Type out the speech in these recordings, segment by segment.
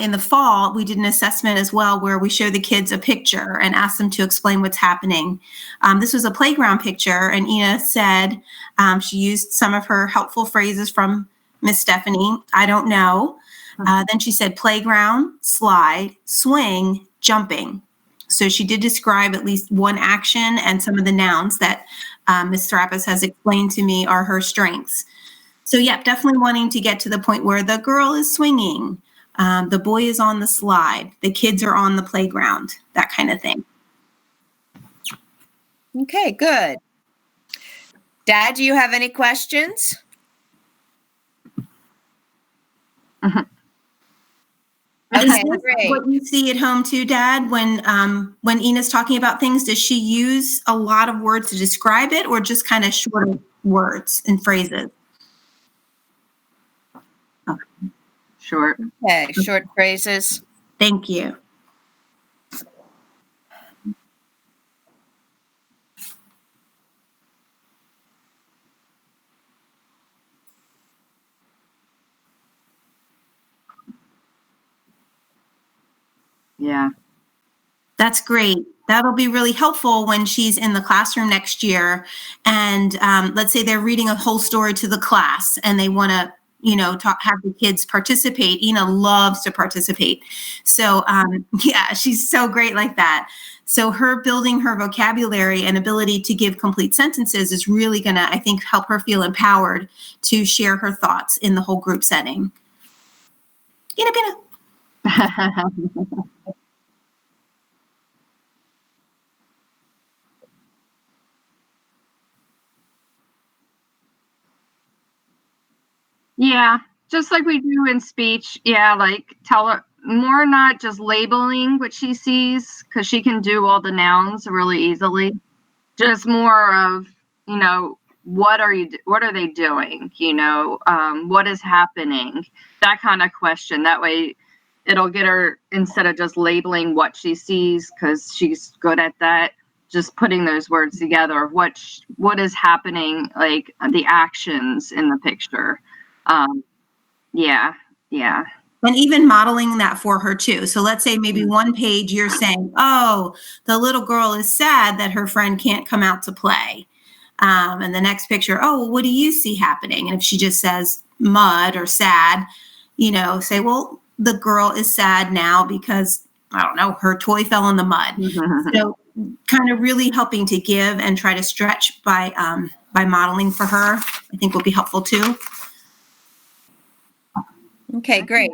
in the fall, we did an assessment as well where we show the kids a picture and ask them to explain what's happening. This was a playground picture, and Eena said she used some of her helpful phrases from Miss Stephanie. I don't know. Then she said playground, slide, swing, jumping. So she did describe at least one action and some of the nouns that Ms. Thrapis has explained to me are her strengths. So yeah, definitely wanting to get to the point where the girl is swinging, the boy is on the slide, the kids are on the playground, that kind of thing. Okay, good. Dad, do you have any questions? Okay, great. What you see at home too, Dad, when Eena's talking about things, does she use a lot of words to describe it, or just kind of short words and phrases? Okay. Short. Okay, short phrases. Thank you. Yeah. That's great. That'll be really helpful when she's in the classroom next year. And let's say they're reading a whole story to the class and they want to, have the kids participate. Eena loves to participate. So yeah, she's so great like that. So her building her vocabulary and ability to give complete sentences is really going to, I think, help her feel empowered to share her thoughts in the whole group setting. Eena. Yeah, just like we do in speech. Yeah, like tell her more, not just labeling what she sees, because she can do all the nouns really easily. Just more of, what are they doing? What is happening? That kind of question. That way it'll get her, instead of just labeling what she sees, because she's good at that, just putting those words together. What is happening, like the actions in the picture. Yeah. And even modeling that for her too. So let's say maybe one page you're saying, oh, the little girl is sad that her friend can't come out to play. And the next picture, oh, well, what do you see happening? And if she just says mud or sad, say, well, the girl is sad now because, I don't know, her toy fell in the mud. So kind of really helping to give and try to stretch by modeling for her, I think will be helpful too. Okay, great.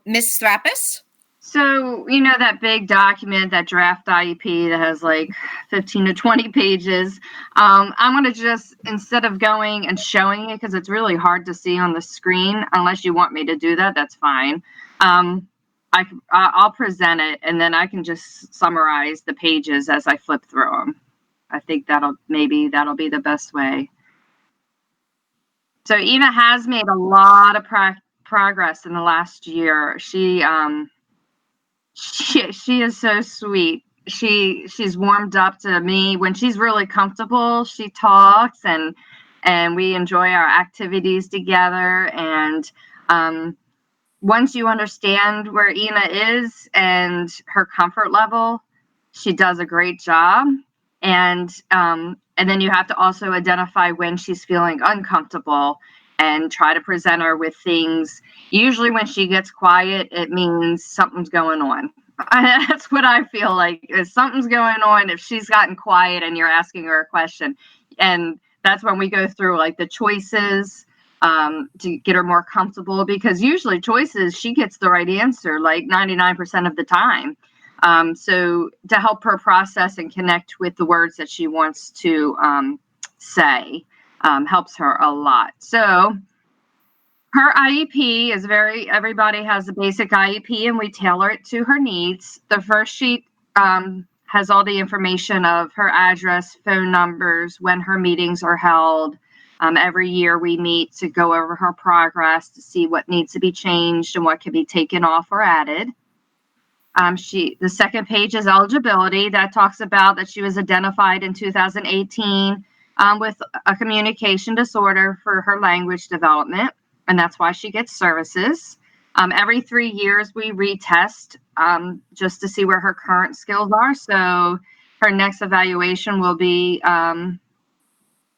Ms. Thrapis? So, that big document, that draft IEP that has like 15 to 20 pages, I'm going to just, instead of going and showing it, because it's really hard to see on the screen, unless you want me to do that, that's fine. I'll present it, and then I can just summarize the pages as I flip through them. I think that'll be the best way. So Eena has made a lot of progress in the last year. She is so sweet. She's warmed up to me. When she's really comfortable, she talks, and we enjoy our activities together. And once you understand where Eena is and her comfort level, she does a great job. And then you have to also identify when she's feeling uncomfortable and try to present her with things. Usually when she gets quiet, it means something's going on. That's what I feel like, is something's going on if she's gotten quiet and you're asking her a question. And that's when we go through like the choices to get her more comfortable, because usually choices, she gets the right answer like 99% of the time. So to help her process and connect with the words that she wants to say helps her a lot. So her IEP is everybody has a basic IEP, and we tailor it to her needs. The first sheet has all the information of her address, phone numbers, when her meetings are held. Every year we meet to go over her progress to see what needs to be changed and what can be taken off or added. The second page is eligibility. That talks about that she was identified in 2018 with a communication disorder for her language development, and that's why she gets services. Every 3 years, we retest just to see where her current skills are. So her next evaluation will be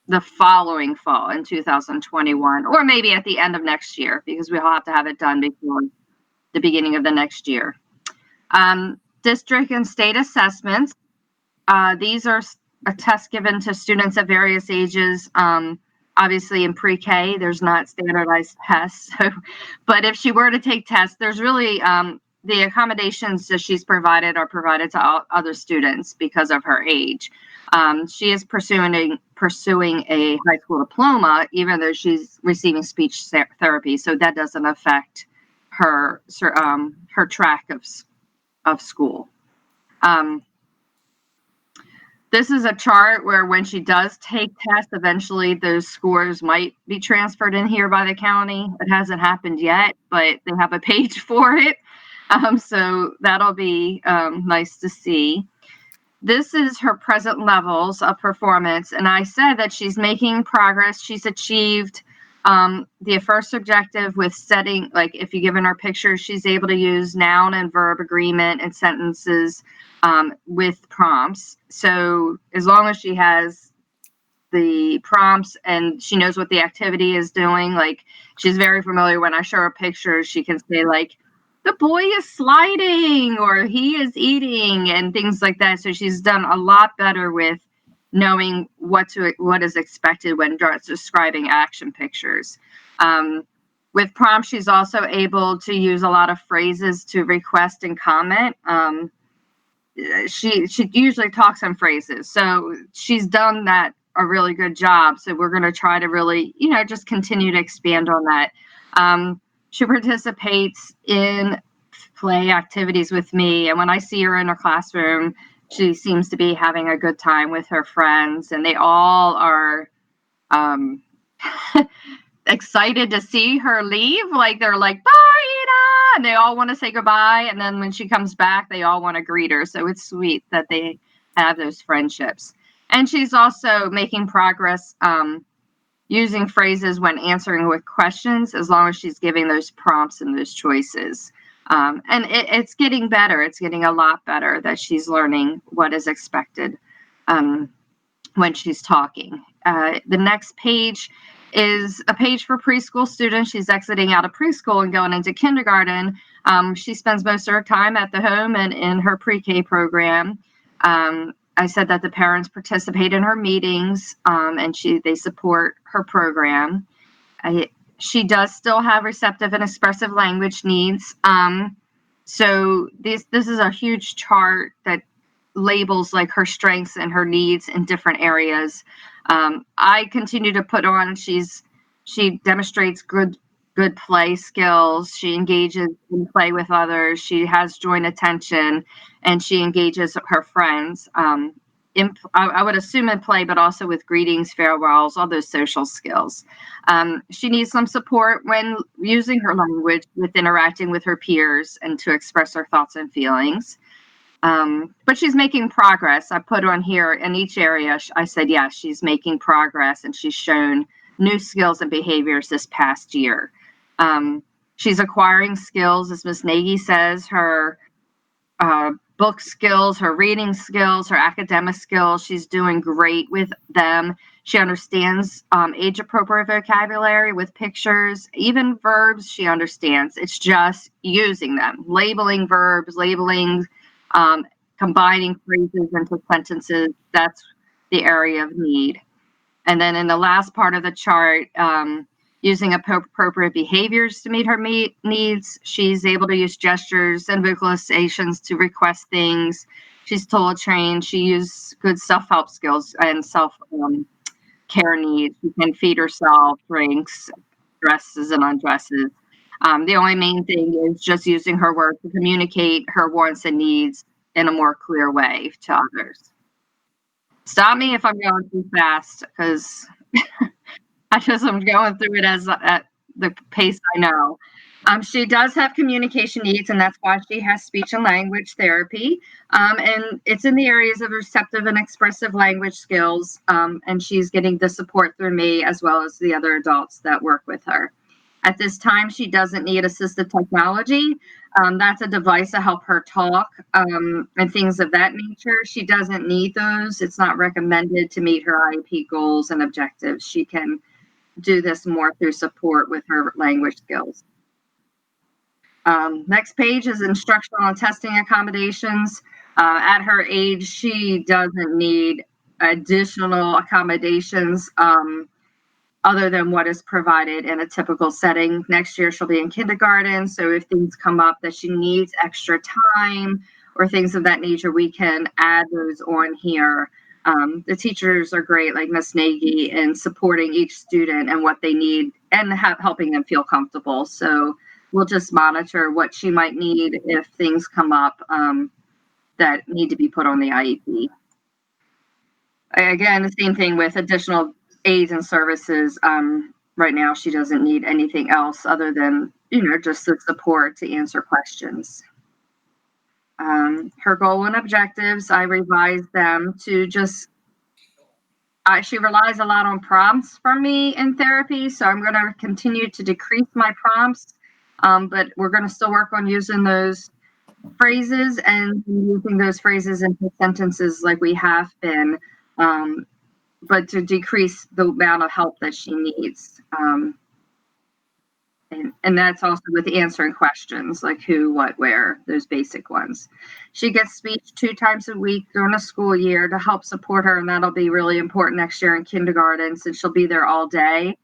the following fall in 2021, or maybe at the end of next year, because we'll have to have it done before the beginning of the next year. District and state assessments. These are a test given to students at various ages. Obviously, in pre-K, there's not standardized tests. So, but if she were to take tests, there's really the accommodations that she's provided are provided to all other students because of her age. She is pursuing a high school diploma, even though she's receiving speech therapy. So that doesn't affect her track of school. This is a chart where when she does take tests, eventually those scores might be transferred in here by the county. It hasn't happened yet, but they have a page for it. So that'll be nice to see. This is her present levels of performance. And I said that she's making progress. She's achieved the first objective with setting, like if you've given her pictures, she's able to use noun and verb agreement in sentences with prompts. So as long as she has the prompts and she knows what the activity is doing, like she's very familiar. When I show her pictures, she can say like, the boy is sliding or he is eating and things like that. So she's done a lot better with knowing what is expected when describing action pictures. With prompts, she's also able to use a lot of phrases to request and comment. She usually talks in phrases, so she's done that a really good job. So we're going to try to really, just continue to expand on that. She participates in play activities with me, and when I see her in her classroom, she seems to be having a good time with her friends, and they all are excited to see her leave. Like they're like, bye, Eena, and they all want to say goodbye. And then when she comes back, they all want to greet her. So it's sweet that they have those friendships. And she's also making progress using phrases when answering with questions, as long as she's giving those prompts and those choices. And it's getting better. It's getting a lot better that she's learning what is expected when she's talking. The next page is a page for preschool students. She's exiting out of preschool and going into kindergarten. She spends most of her time at the home and in her pre-K program. I said that the parents participate in her meetings and they support her program. She does still have receptive and expressive language needs. So this is a huge chart that labels like her strengths and her needs in different areas. I continue to put on, she demonstrates good play skills. She engages in play with others. She has joint attention, and she engages her friends. I would assume in play, but also with greetings, farewells, all those social skills. She needs some support when using her language with interacting with her peers and to express her thoughts and feelings. But she's making progress. I put on here in each area. I said, yes, she's making progress, and she's shown new skills and behaviors this past year. She's acquiring skills, as Ms. Nagy says, her book skills, her reading skills, her academic skills. She's doing great with them. She understands age-appropriate vocabulary with pictures, even verbs she understands. It's just using them, labeling verbs, combining phrases into sentences. That's the area of need. And then in the last part of the chart, using appropriate behaviors to meet her needs. She's able to use gestures and vocalizations to request things. She's tool trained. She uses good self-help skills and self-care needs. She can feed herself, drinks, dresses, and undresses. The only main thing is just using her words to communicate her wants and needs in a more clear way to others. Stop me if I'm going too fast, because I'm going through it at the pace I know. She does have communication needs, and that's why she has speech and language therapy. And it's in the areas of receptive and expressive language skills. And she's getting the support through me as well as the other adults that work with her. At this time, she doesn't need assistive technology. That's a device to help her talk and things of that nature. She doesn't need those. It's not recommended to meet her IEP goals and objectives. She can do this more through support with her language skills. Next page is instructional and testing accommodations. At her age, she doesn't need additional accommodations other than what is provided in a typical setting. Next year, she'll be in kindergarten. So if things come up that she needs extra time or things of that nature, we can add those on here. The teachers are great, like Miss Nagy, in supporting each student and what they need and helping them feel comfortable. So we'll just monitor what she might need if things come up that need to be put on the IEP. Again, the same thing with additional aids and services. Right now, she doesn't need anything else other than, just the support to answer questions. Her goal and objectives, I revised them to just, she relies a lot on prompts from me in therapy, so I'm going to continue to decrease my prompts, but we're going to still work on using those phrases and using those phrases into sentences like we have been, but to decrease the amount of help that she needs. And that's also with answering questions like who, what, where, those basic ones. She gets speech 2 times a week during the school year to help support her, and that'll be really important next year in kindergarten since she'll be there all day.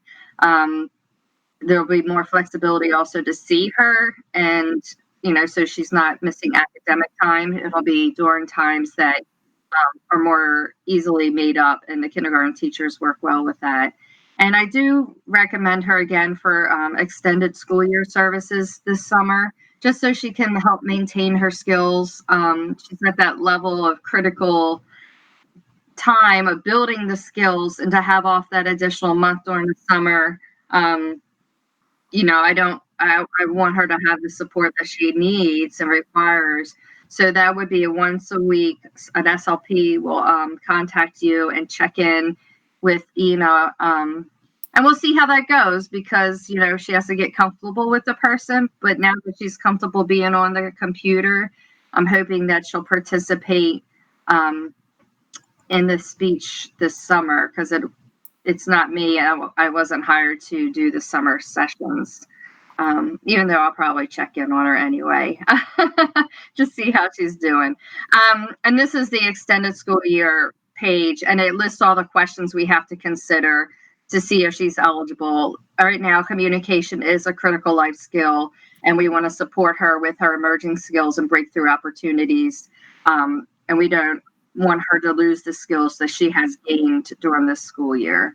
There'll be more flexibility also to see her, and so she's not missing academic time. It'll be during times that are more easily made up, and the kindergarten teachers work well with that. And I do recommend her again for extended school year services this summer, just so she can help maintain her skills. She's at that level of critical time of building the skills, and to have off that additional month during the summer, I want her to have the support that she needs and requires. So that would be a once a week, an SLP will contact you and check in with Eena. And we'll see how that goes because, she has to get comfortable with the person. But now that she's comfortable being on the computer, I'm hoping that she'll participate in the speech this summer because it's not me. I wasn't hired to do the summer sessions. Even though I'll probably check in on her anyway, just see how she's doing. And this is the extended school year page, and it lists all the questions we have to consider to see if she's eligible. Right now, communication is a critical life skill, and we want to support her with her emerging skills and breakthrough opportunities. And we don't want her to lose the skills that she has gained during this school year.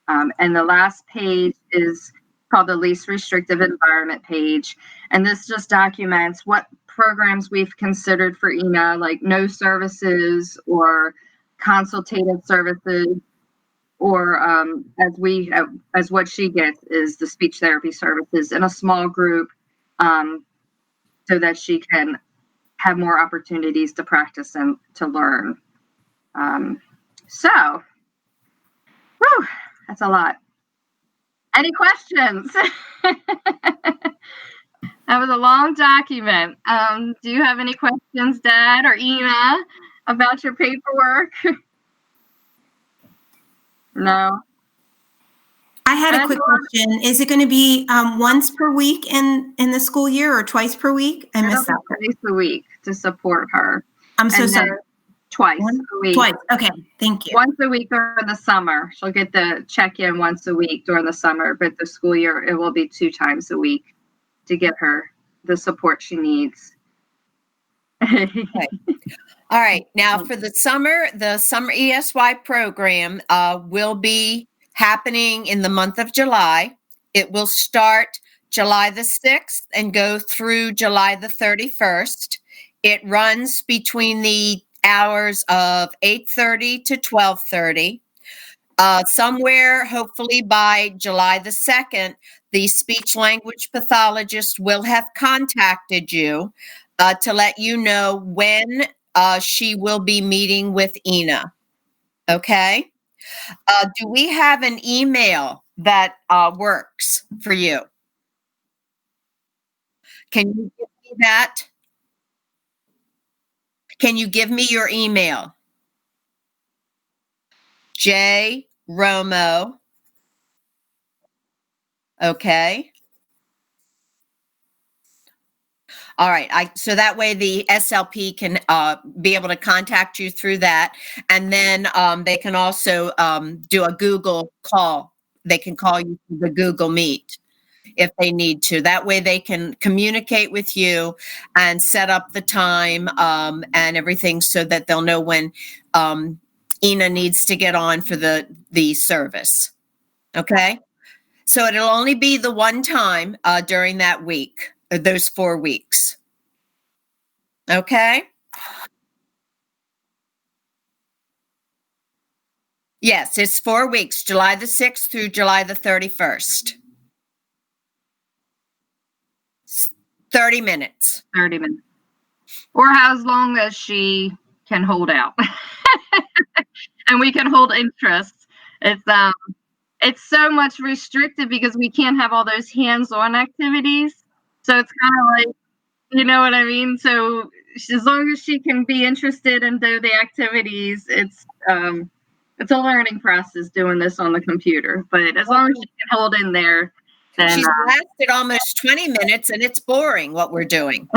And the last page is called the least restrictive environment page. And this just documents what programs we've considered for Eena, like no services or consultative services, or as what she gets is the speech therapy services in a small group, so that she can have more opportunities to practice and to learn. So, that's a lot. Any questions? That was a long document. Do you have any questions, Dad or Eena, about your paperwork? No. I had a quick question. Is it going to be once per week in the school year or twice per week? I missed that part. Twice a week to support her. I'm so sorry. Twice a week. Twice. Okay. Thank you. Once a week during the summer. She'll get the check-in once a week during the summer, but the school year, it will be 2 times a week to get her the support she needs. Okay. All right. Now for the summer ESY program will be happening in the month of July. It will start July the 6th and go through July the 31st. It runs between the hours of 8:30 to 12:30. Somewhere, hopefully by July the 2nd, the speech language pathologist will have contacted you to let you know when she will be meeting with Eena. Okay? Do we have an email that works for you? Can you give me that? Can you give me your email? J Romo. Okay. All right. So that way the SLP can be able to contact you through that. And then they can also do a Google call. They can call you through the Google Meet if they need to. That way they can communicate with you and set up the time and everything so that they'll know when Eena needs to get on for the service. Okay. So it'll only be the one time during that week, those 4 weeks. Okay. Yes, it's 4 weeks, July the 6th through July the 31st. 30 minutes. 30 minutes. Or as long as she can hold out. And we can hold interest. It's so much restricted because we can't have all those hands-on activities. So it's kind of like, you know what I mean? So as long as she can be interested and do the activities, it's a learning process doing this on the computer. But as long as she can hold in there, then she's lasted almost 20 minutes and it's boring what we're doing.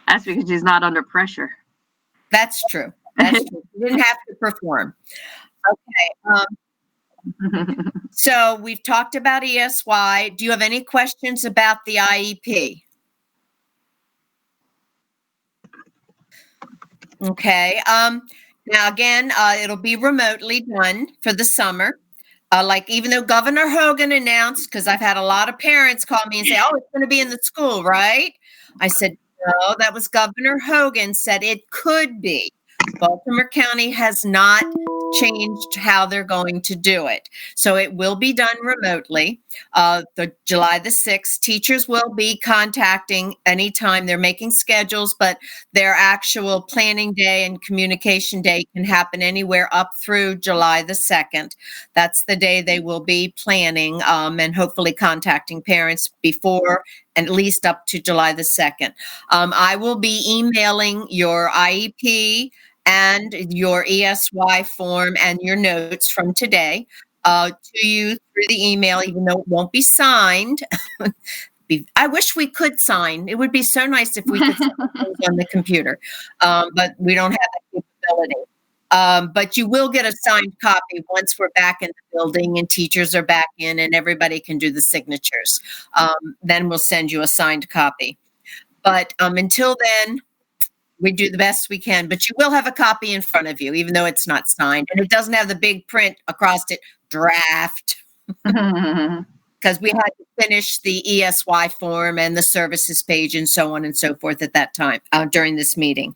That's because she's not under pressure. That's true. That's true. She didn't have to perform. Okay. So we've talked about ESY. Do you have any questions about the IEP? Okay. Now again, it'll be remotely done for the summer. Like even though Governor Hogan announced, because I've had a lot of parents call me and say, "Oh, it's going to be in the school, right?" I said, "No, that was Governor Hogan said it could be." Baltimore County has not changed how they're going to do it. So it will be done remotely. The July the 6th, teachers will be contacting anytime they're making schedules, but their actual planning day and communication day can happen anywhere up through July the 2nd. That's the day they will be planning and hopefully contacting parents before and at least up to July the 2nd. I will be emailing your IEP and your ESY form and your notes from today to you through the email, even though it won't be signed. I wish we could sign. It would be so nice if we could sign things on the computer, but we don't have that capability. But you will get a signed copy once we're back in the building and teachers are back in and everybody can do the signatures. Then we'll send you a signed copy. But until then, we do the best we can, but you will have a copy in front of you, even though it's not signed. And it doesn't have the big print across it, draft, because we had to finish the ESY form and the services page and so on and so forth at that time during this meeting.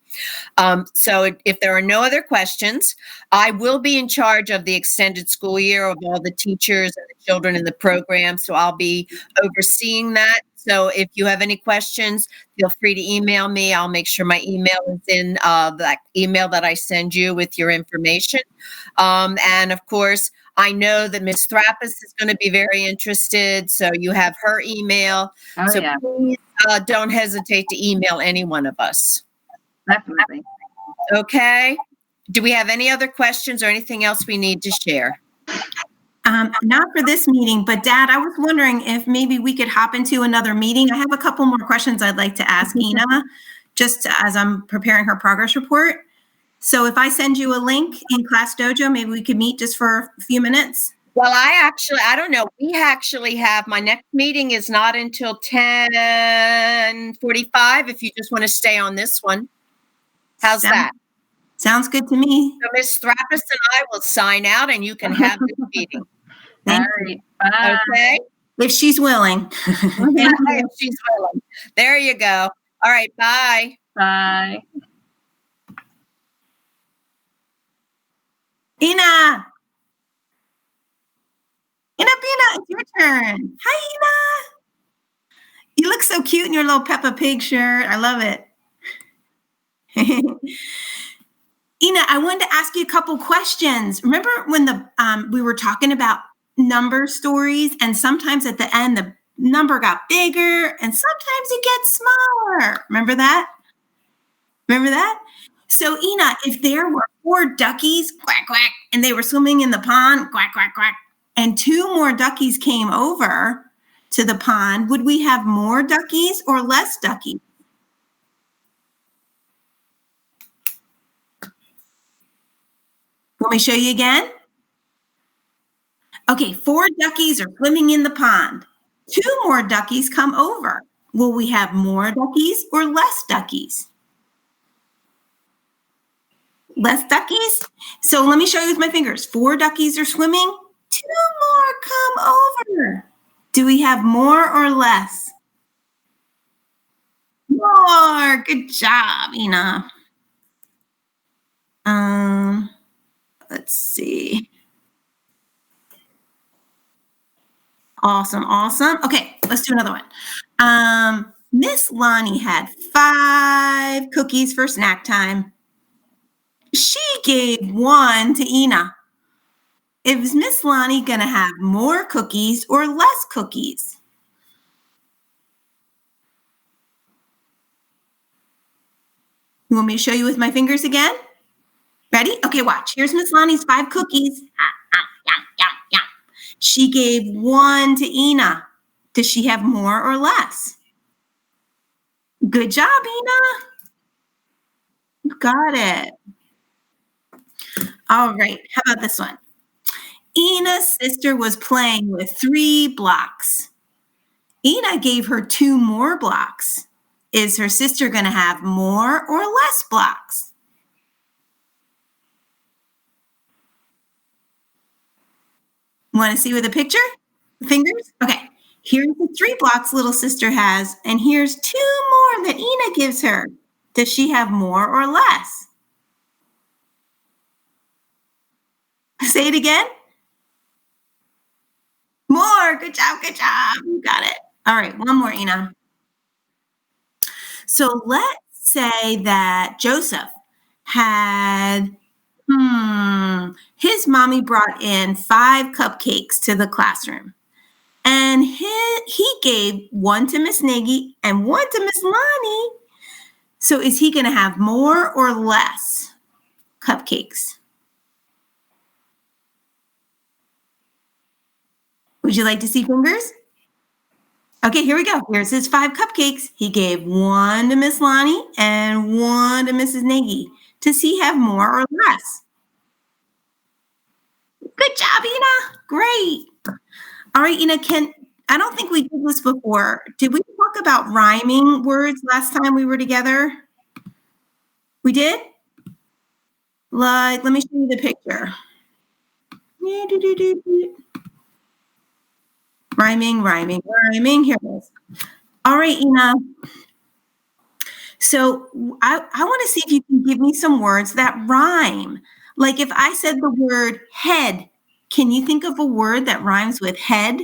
So if there are no other questions, I will be in charge of the extended school year of all the teachers and the children in the program. So I'll be overseeing that. So if you have any questions, feel free to email me. I'll make sure my email is in that email that I send you with your information. And of course, I know that Ms. Thrappis is going to be very interested. So you have her email. Oh, so yeah. Please don't hesitate to email any one of us. Definitely. Okay. Do we have any other questions or anything else we need to share? Not for this meeting, but Dad, I was wondering if maybe we could hop into another meeting. I have a couple more questions I'd like to ask Eena, just as I'm preparing her progress report. So if I send you a link in Class Dojo, maybe we could meet just for a few minutes. Well, I don't know. We actually have, my next meeting is not until 10:45 if you just want to stay on this one. How's that? Sounds good to me. So Ms. Thrappis and I will sign out and you can have this meeting. Thank you. Bye. Okay. If she's willing. If she's willing. There you go. All right. Bye. Bye. Eena, it's your turn. Hi, Eena. You look so cute in your little Peppa Pig shirt. I love it. Eena, I wanted to ask you a couple questions. Remember when we were talking about number stories, and sometimes at the end, number got bigger and sometimes it gets smaller. Remember that? Remember that? So, Eena, if there were 4 duckies, quack, quack, and they were swimming in the pond, quack, quack, quack, and 2 more duckies came over to the pond, would we have more duckies or less duckies? Want me to show you again? Okay, 4 duckies are swimming in the pond. 2 more duckies come over. Will we have more duckies or less duckies? Less duckies? So let me show you with my fingers. 4 duckies are swimming. 2 more come over. Do we have more or less? More. Good job, Eena. Let's see. Awesome, awesome. Okay, let's do another one. Miss Lonnie had 5 cookies for snack time. She gave 1 to Eena. Is Miss Lonnie going to have more cookies or less cookies? You want me to show you with my fingers again? Ready? Okay, watch. Here's Miss Lonnie's 5 cookies. She gave 1 to Eena. Does she have more or less? Good job, Eena. You got it. All right. How about this one? Eena's sister was playing with 3 blocks. Eena gave her 2 more blocks. Is her sister going to have more or less blocks? Want to see with a picture? Fingers? Okay. Here's the 3 blocks little sister has, and here's 2 more that Eena gives her. Does she have more or less? Say it again. More. Good job. Good job. You got it. All right. One more, Eena. So let's say that Joseph had, his mommy brought in 5 cupcakes to the classroom. And he gave 1 to Miss Nagy and 1 to Miss Lonnie. So is he going to have more or less cupcakes? Would you like to see fingers? Okay, here we go. Here's his 5 cupcakes. He gave 1 to Miss Lonnie and 1 to Mrs. Nagy. Does he have more or less? Good job, Eena. Great. All right, Eena, I don't think we did this before. Did we talk about rhyming words last time we were together? We did? Like, let me show you the picture. Rhyming. Here it is. All right, Eena. So I want to see if you can give me some words that rhyme. Like if I said the word head, can you think of a word that rhymes with head?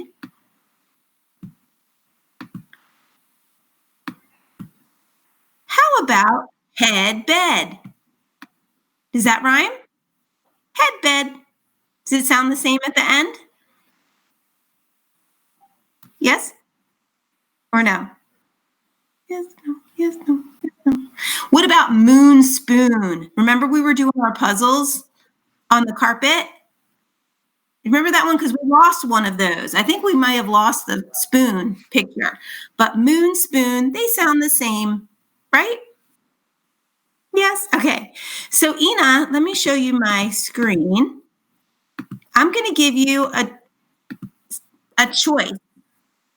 How about head bed? Does that rhyme? Head bed. Does it sound the same at the end? Yes or no? Yes, no, yes, no, yes, no. What about moon spoon? Remember we were doing our puzzles on the carpet? Remember that one? Because we lost one of those. I think we might have lost the spoon picture. But moon, spoon, they sound the same, right? Yes? Okay. So, Eena, let me show you my screen. I'm going to give you a choice.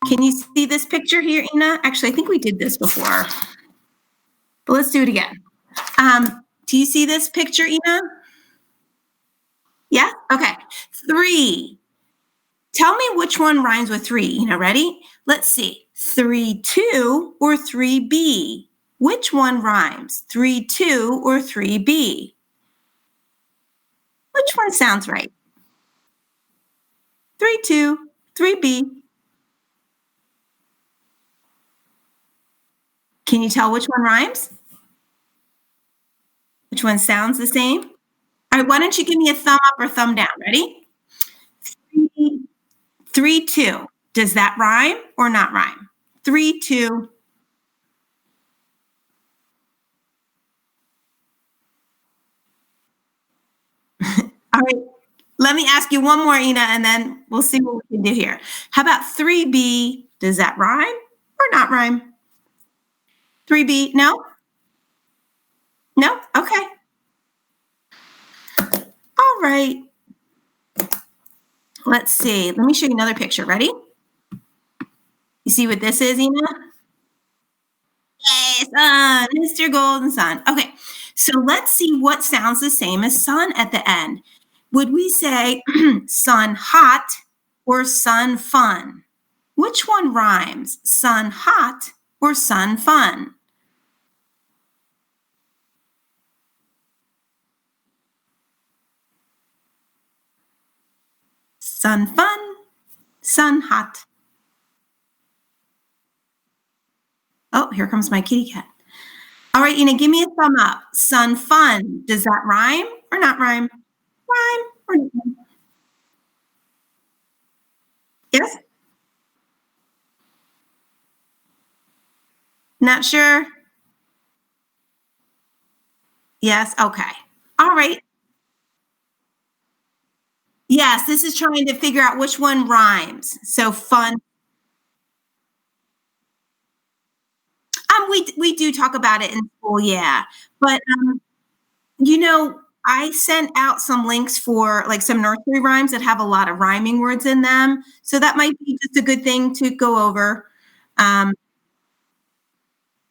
Can you see this picture here, Eena? Actually, I think we did this before. But let's do it again. Do you see this picture, Eena? Yeah? Okay. 3. Tell me which one rhymes with 3. Eena, ready? Let's see. 3-2 or 3B? Which one rhymes? 3-2 or 3B? Which one sounds right? 3-2, 3B. Can you tell which one rhymes? Which one sounds the same? All right, why don't you give me a thumb up or thumb down? Ready? 3-2. Does that rhyme or not rhyme? 3, 2. All right. Let me ask you one more, Eena, and then we'll see what we can do here. How about 3B? Does that rhyme or not rhyme? 3B? No? No? Okay. All right. Let's see. Let me show you another picture. Ready? You see what this is, Eena? Yay, sun, Mr. Golden Sun. Okay, so let's see what sounds the same as sun at the end. Would we say sun hot or sun fun? Which one rhymes? Sun hot or sun fun? Sun fun, sun hot. Oh, here comes my kitty cat. All right, Eena, give me a thumb up. Sun fun. Does that rhyme or not rhyme? Rhyme or not rhyme? Yes? Not sure? Yes? Okay. All right. Yes, this is trying to figure out which one rhymes. So fun. We do talk about it in school, yeah. But I sent out some links for like some nursery rhymes that have a lot of rhyming words in them. So that might be just a good thing to go over. Um,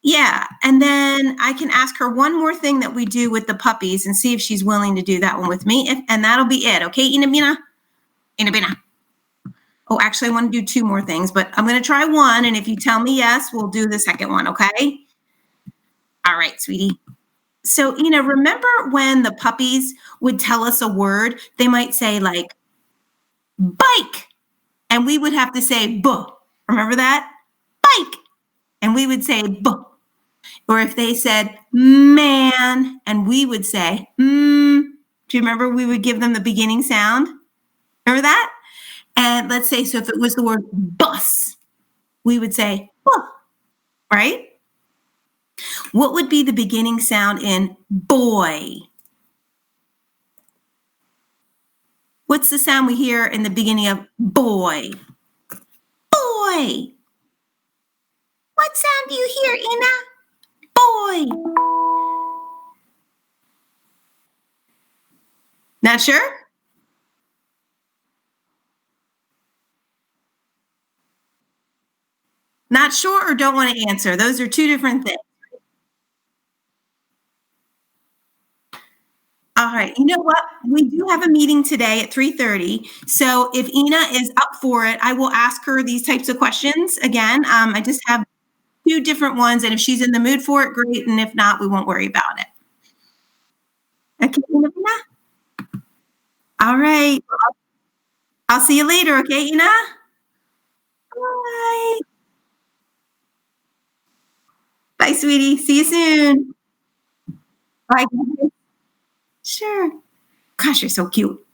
yeah, and then I can ask her one more thing that we do with the puppies and see if she's willing to do that one with me. And that'll be it. Okay, Eena Bina? Eena Bina. Oh, actually, I want to do 2 more things, but I'm going to try one. And if you tell me yes, we'll do the second one. Okay. All right, sweetie. So, remember when the puppies would tell us a word? They might say like bike, and we would have to say buh. Remember that? Bike. And we would say buh. Or if they said man, and we would say do you remember we would give them the beginning sound? Remember that? And let's say, so if it was the word bus, we would say buh, right? What would be the beginning sound in boy? What's the sound we hear in the beginning of boy? Boy. What sound do you hear, Eena? Boy. Not sure? Not sure or don't want to answer? Those are 2 different things. All right. You know what? We do have a meeting today at 3:30. So if Eena is up for it, I will ask her these types of questions again. I just have 2 different ones, and if she's in the mood for it, great. And if not, we won't worry about it. Okay, Eena? All right. I'll see you later. Okay, Eena? Bye. Bye, sweetie. See you soon. Bye. Sure. Gosh, you're so cute.